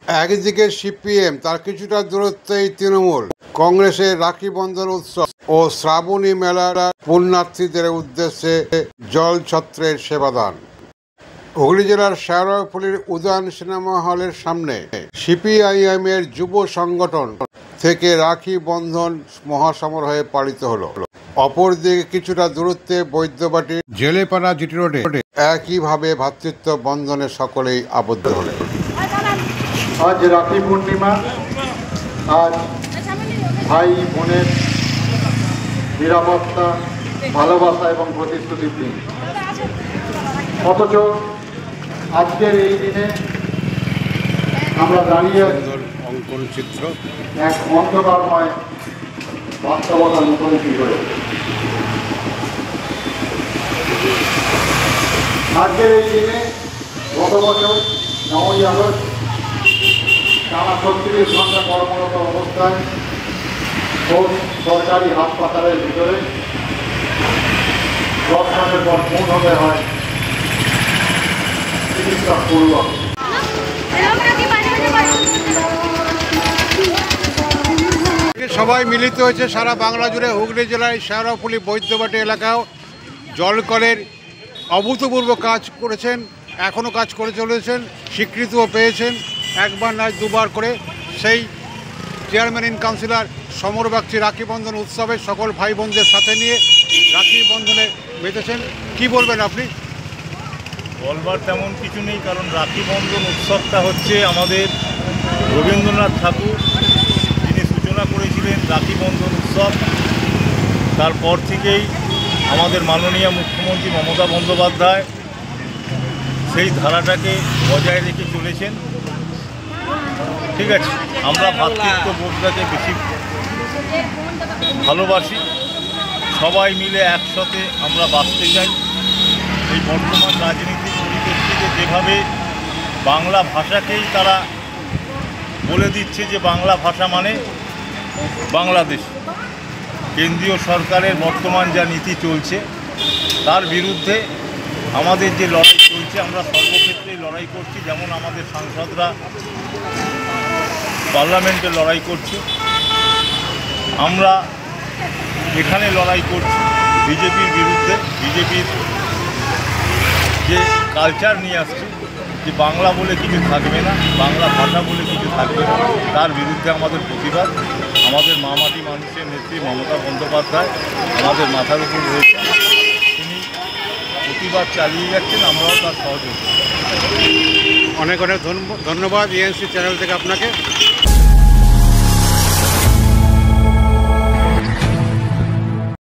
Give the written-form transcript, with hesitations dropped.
একদিকে সিপিএম, তার কিছুটা দূরত্বেই তৃণমূল কংগ্রেসের রাখি বন্ধন উৎসব ও শ্রাবণী মেলার পুণ্যার্থীদের উদ্দেশ্যে জলছত্রের সেবাদান। হুগলি জেলার শেওড়াফুলির উদয়ন সিনেমা হলের সামনে সিপিআইএম এর যুব সংগঠন থেকে রাখি বন্ধন মহাসমারোহে পালিত হলো। অপরদিকে কিছুটা দূরত্বে বৈদ্যবাটি জেলেপাড়া জিটি রোডে একইভাবে ভ্রাতৃত্ব বন্ধনে সকলেই আবদ্ধ হলেন। আজ রাখি পূর্ণিমা, আজ ভাই বোনের নিরাপত্তা, ভালোবাসা এবং প্রতিশ্রুতির দিন। অথচ আজকের এই দিনে আমরা দাঁড়িয়ে অঙ্কন চিত্র এক অন্ধকারময় বাস্তবতার মুখোমুখি করে। আজকের এই দিনে গত বছর 9ই আগস্ট টানা 36 ঘন্টা কর্মরত অবস্থায় সরকারি হাসপাতালের ভিতরে 10 মাসের পর খুন হতে হয় চিকিৎসক পড়ুয়া। সবাই মিলিত হয়েছে সারা বাংলা জুড়ে। হুগলি জেলায় শেওড়াফুলি বৈদ্যবাটি এলাকাও জলকলের অভূতপূর্ব কাজ করেছেন, এখনও কাজ করে চলেছেন, স্বীকৃতিও পেয়েছেন একবার নয় দুবার করে। সেই চেয়ারম্যান ইন কাউন্সিলর সমর বাগচি রাখি বন্ধন উৎসবে সকল ভাই বোনদের সাথে নিয়ে রাখি বন্ধনে মেতেছেন। কি বলবেন আপনি? বলবার তেমন কিছু নেই, কারণ রাখি বন্ধন উৎসবটা হচ্ছে আমাদের রবীন্দ্রনাথ ঠাকুর যিনি সূচনা করেছিলেন রাখি বন্ধন উৎসব। তারপর থেকেই আমাদের মাননীয় মুখ্যমন্ত্রী মমতা বন্দ্যোপাধ্যায় সেই ধারাটাকে বজায় রেখে চলেছেন। ঠিক আছে, আমরা ভ্রাতৃত্ব বোধটাকে বেশি ভালোবাসি, সবাই মিলে একসাথে আমরা বাঁচতে চাই। এই বর্তমান রাজনীতির পরিপ্রেক্ষিতে যেভাবে বাংলা ভাষাকেই তারা বলে দিচ্ছে যে বাংলা ভাষা মানে বাংলাদেশ, কেন্দ্রীয় সরকারের বর্তমান যা নীতি চলছে তার বিরুদ্ধে আমাদের যে লড়াই চলছে, আমরা সর্বক্ষেত্রেই লড়াই করছি। যেমন আমাদের সাংসদরা পার্লামেন্টে লড়াই করছে, আমরা এখানে লড়াই করছি বিজেপির বিরুদ্ধে। বিজেপির যে কালচার নিয়ে আসছে যে বাংলা বলে কিছু থাকবে না, বাংলা ভাষা বলে কিছু থাকবে না, তার বিরুদ্ধে আমাদের প্রতিবাদ। আমাদের মামাটি মানুষের নেত্রী মমতা বন্দ্যোপাধ্যায় আমাদের মাথার উপর রয়েছে, তিনি প্রতিবাদ চালিয়ে যাচ্ছেন, আমরাও তার সহযোগিতা। অনেক অনেক ধন্যবাদ ইএনসি চ্যানেল থেকে আপনাকে।